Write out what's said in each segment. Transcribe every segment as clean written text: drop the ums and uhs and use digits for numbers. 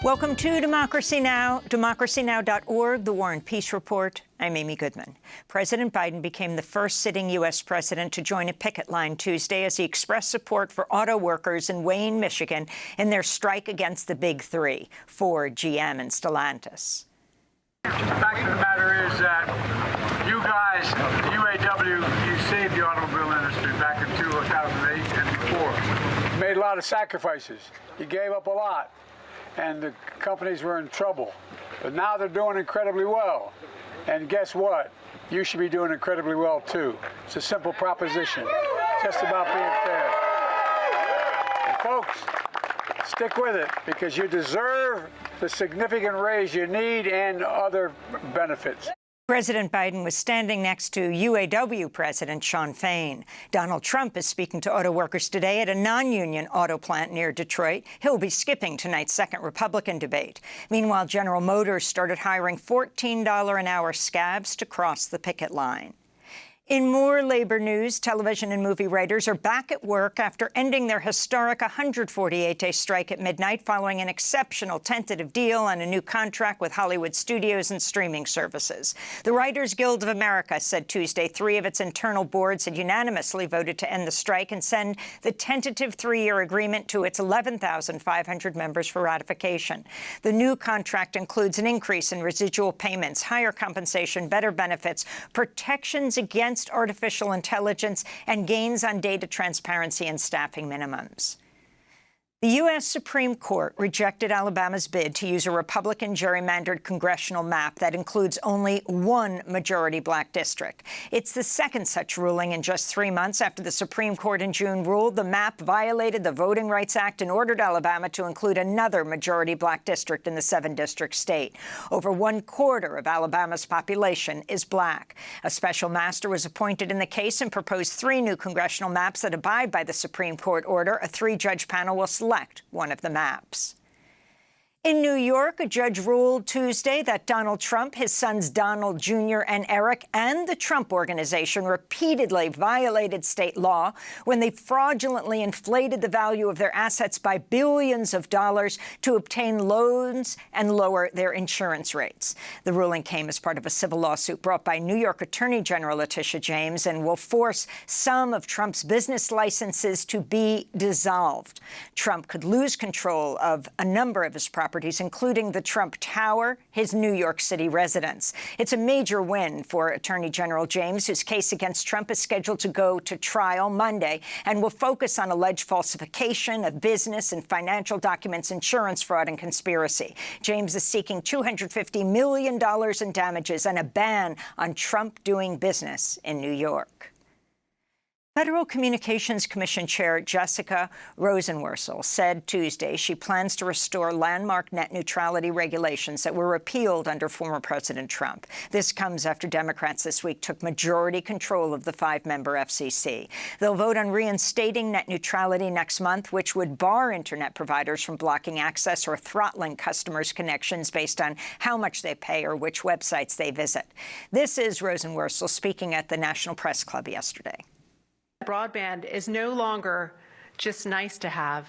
Welcome to Democracy Now!, democracynow.org, the War and Peace Report. I'm Amy Goodman. President Biden became the first sitting U.S. president to join a picket line Tuesday as he expressed support for auto workers in Wayne, Michigan, in their strike against the Big Three, Ford, GM, and Stellantis. The fact of the matter is that you guys, the UAW, you saved the automobile industry back in 2008 and before. You made a lot of sacrifices. You gave up a lot. And the companies were in trouble. But now they're doing incredibly well. And guess what? You should be doing incredibly well, too. It's a simple proposition. It's just about being fair. And folks, stick with it, because you deserve the significant raise you need and other benefits. President Biden was standing next to UAW President Shawn Fain. Donald Trump is speaking to auto workers today at a non-union auto plant near Detroit. He'll be skipping tonight's second Republican debate. Meanwhile, General Motors started hiring $14 an hour scabs to cross the picket line. In more labor news, television and movie writers are back at work after ending their historic 148-day strike at midnight following an exceptional tentative deal on a new contract with Hollywood studios and streaming services. The Writers Guild of America said Tuesday 3 of its internal boards had unanimously voted to end the strike and send the tentative 3-year agreement to its 11,500 members for ratification. The new contract includes an increase in residual payments, higher compensation, better benefits, protections against artificial intelligence, and gains on data transparency and staffing minimums. The U.S. Supreme Court rejected Alabama's bid to use a Republican gerrymandered congressional map that includes only one majority black district. It's the second such ruling in just 3 months after the Supreme Court in June ruled the map violated the Voting Rights Act and ordered Alabama to include another majority black district in the 7-district state. Over 1/4 of Alabama's population is black. A special master was appointed in the case and proposed 3 new congressional maps that abide by the Supreme Court order. A 3-judge panel will select one of the maps. In New York, a judge ruled Tuesday that Donald Trump, his sons Donald Jr. and Eric, and the Trump Organization repeatedly violated state law when they fraudulently inflated the value of their assets by billions of dollars to obtain loans and lower their insurance rates. The ruling came as part of a civil lawsuit brought by New York Attorney General Letitia James and will force some of Trump's business licenses to be dissolved. Trump could lose control of a number of his properties, including the Trump Tower, his New York City residence. It's a major win for Attorney General James, whose case against Trump is scheduled to go to trial Monday and will focus on alleged falsification of business and financial documents, insurance fraud, and conspiracy. James is seeking $250 million in damages and a ban on Trump doing business in New York. Federal Communications Commission Chair Jessica Rosenworcel said Tuesday she plans to restore landmark net neutrality regulations that were repealed under former President Trump. This comes after Democrats this week took majority control of the 5-member FCC. They'll vote on reinstating net neutrality next month, which would bar Internet providers from blocking access or throttling customers' connections based on how much they pay or which websites they visit. This is Rosenworcel speaking at the National Press Club yesterday. Broadband is no longer just nice to have.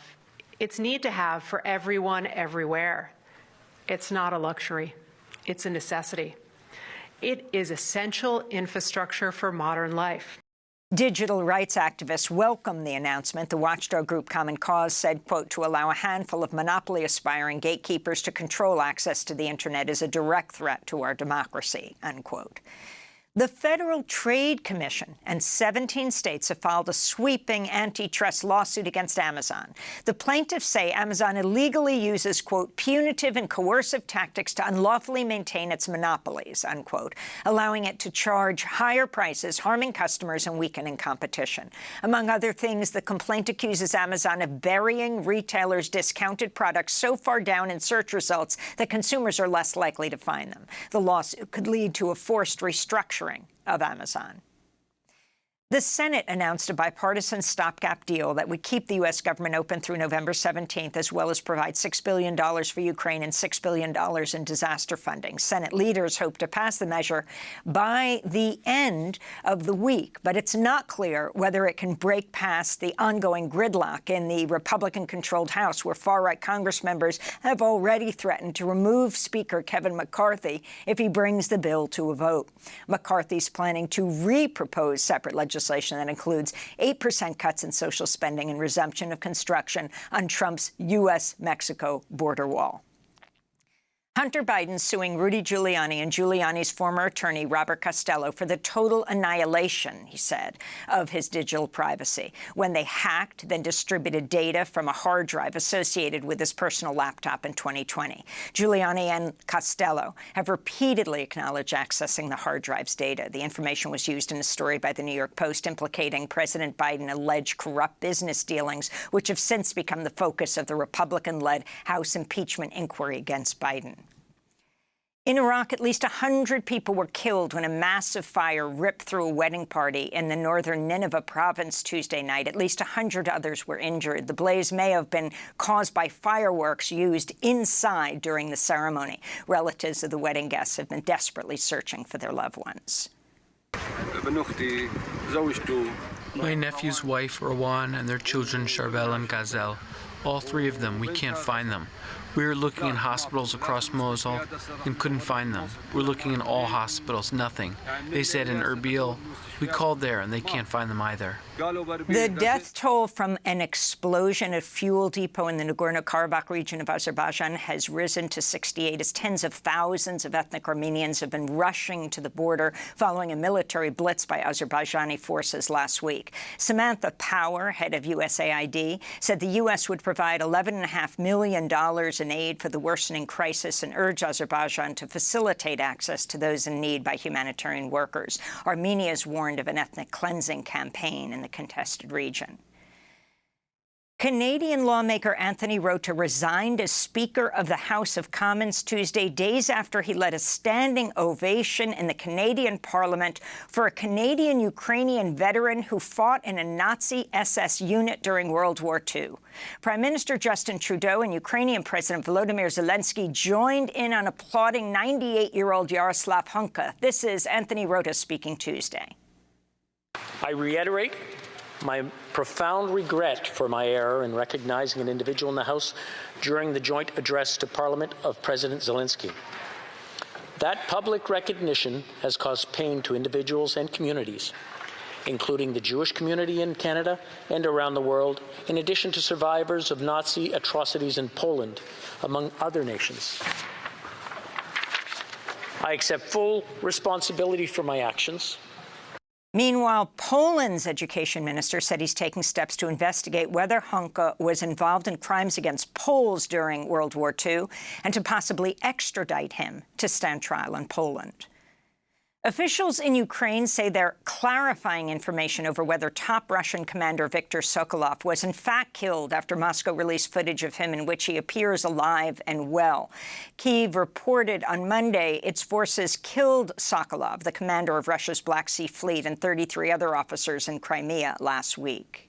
It's need to have for everyone, everywhere. It's not a luxury. It's a necessity. It is essential infrastructure for modern life. Digital rights activists welcome the announcement. The watchdog group Common Cause said, quote, to allow a handful of monopoly-aspiring gatekeepers to control access to the Internet is a direct threat to our democracy, unquote. The Federal Trade Commission and 17 states have filed a sweeping antitrust lawsuit against Amazon. The plaintiffs say Amazon illegally uses, quote, punitive and coercive tactics to unlawfully maintain its monopolies, unquote, allowing it to charge higher prices, harming customers and weakening competition. Among other things, the complaint accuses Amazon of burying retailers' discounted products so far down in search results that consumers are less likely to find them. The lawsuit could lead to a forced restructuring of Amazon. The Senate announced a bipartisan stopgap deal that would keep the U.S. government open through November 17th, as well as provide $6 billion for Ukraine and $6 billion in disaster funding. Senate leaders hope to pass the measure by the end of the week, but it's not clear whether it can break past the ongoing gridlock in the Republican-controlled House, where far-right Congress members have already threatened to remove Speaker Kevin McCarthy if he brings the bill to a vote. McCarthy's planning to re-propose separate legislation that includes 8% cuts in social spending and resumption of construction on Trump's U.S.-Mexico border wall. Hunter Biden suing Rudy Giuliani and Giuliani's former attorney, Robert Costello, for the total annihilation, he said, of his digital privacy when they hacked, then distributed data from a hard drive associated with his personal laptop in 2020. Giuliani and Costello have repeatedly acknowledged accessing the hard drive's data. The information was used in a story by the New York Post implicating President Biden alleged corrupt business dealings, which have since become the focus of the Republican-led House impeachment inquiry against Biden. In Iraq, at least 100 people were killed when a massive fire ripped through a wedding party in the northern Nineveh province Tuesday night. At least 100 others were injured. The blaze may have been caused by fireworks used inside during the ceremony. Relatives of the wedding guests have been desperately searching for their loved ones. My nephew's wife, Rowan, and their children, Charbel and Gazelle. All three of them, we can't find them. We were looking in hospitals across Mosul and couldn't find them. We're looking in all hospitals, nothing. They said in Erbil, we called there and they can't find them either. The death toll from an explosion at a fuel depot in the Nagorno-Karabakh region of Azerbaijan has risen to 68 as tens of thousands of ethnic Armenians have been rushing to the border following a military blitz by Azerbaijani forces last week. Samantha Power, head of USAID, said the U.S. would provide $11.5 million in aid for the worsening crisis and urge Azerbaijan to facilitate access to those in need by humanitarian workers. Armenia has warned of an ethnic cleansing campaign in the contested region. Canadian lawmaker Anthony Rota resigned as Speaker of the House of Commons Tuesday, days after he led a standing ovation in the Canadian Parliament for a Canadian-Ukrainian veteran who fought in a Nazi SS unit during World War II. Prime Minister Justin Trudeau and Ukrainian President Volodymyr Zelensky joined in on applauding 98-year-old Yaroslav Hunka. This is Anthony Rota speaking Tuesday. I reiterate my profound regret for my error in recognizing an individual in the House during the joint address to Parliament of President Zelensky. That public recognition has caused pain to individuals and communities, including the Jewish community in Canada and around the world, in addition to survivors of Nazi atrocities in Poland, among other nations. I accept full responsibility for my actions. Meanwhile, Poland's education minister said he's taking steps to investigate whether Hunka was involved in crimes against Poles during World War II and to possibly extradite him to stand trial in Poland. Officials in Ukraine say they're clarifying information over whether top Russian commander Viktor Sokolov was in fact killed after Moscow released footage of him in which he appears alive and well. Kyiv reported on Monday its forces killed Sokolov, the commander of Russia's Black Sea Fleet, and 33 other officers in Crimea last week.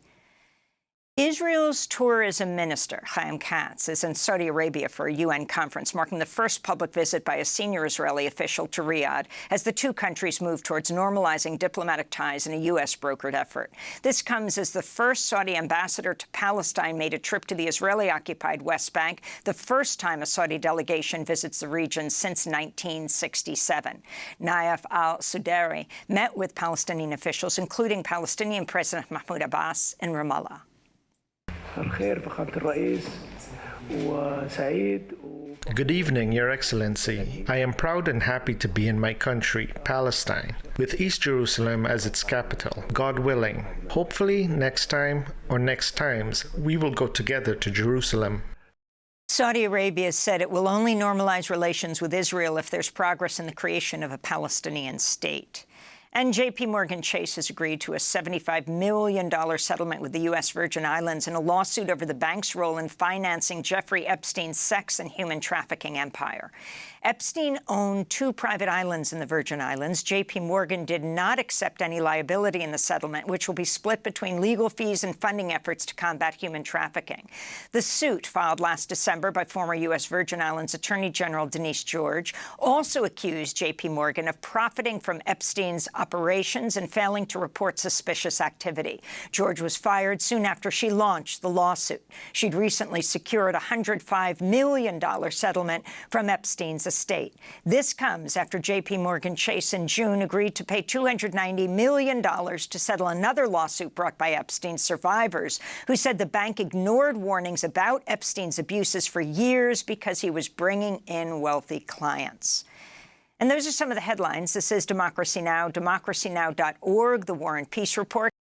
Israel's tourism minister, Chaim Katz, is in Saudi Arabia for a UN conference, marking the first public visit by a senior Israeli official to Riyadh as the two countries move towards normalizing diplomatic ties in a U.S.-brokered effort. This comes as the first Saudi ambassador to Palestine made a trip to the Israeli-occupied West Bank, the first time a Saudi delegation visits the region since 1967. Nayef al-Suderi met with Palestinian officials, including Palestinian President Mahmoud Abbas, in Ramallah. Good evening, Your Excellency. I am proud and happy to be in my country, Palestine, with East Jerusalem as its capital. God willing, hopefully next time or next times, we will go together to Jerusalem. Saudi Arabia said it will only normalize relations with Israel if there's progress in the creation of a Palestinian state. And J.P. Morgan Chase has agreed to a $75 million settlement with the U.S. Virgin Islands in a lawsuit over the bank's role in financing Jeffrey Epstein's sex and human trafficking empire. Epstein owned 2 private islands in the Virgin Islands. J.P. Morgan did not accept any liability in the settlement, which will be split between legal fees and funding efforts to combat human trafficking. The suit, filed last December by former U.S. Virgin Islands Attorney General Denise George, also accused J.P. Morgan of profiting from Epstein's operations and failing to report suspicious activity. George was fired soon after she launched the lawsuit. She'd recently secured a $105 million settlement from Epstein's estate. This comes after J.P. Morgan Chase in June agreed to pay $290 million to settle another lawsuit brought by Epstein's survivors, who said the bank ignored warnings about Epstein's abuses for years because he was bringing in wealthy clients. And those are some of the headlines. This is Democracy Now!, democracynow.org, The War and Peace Report.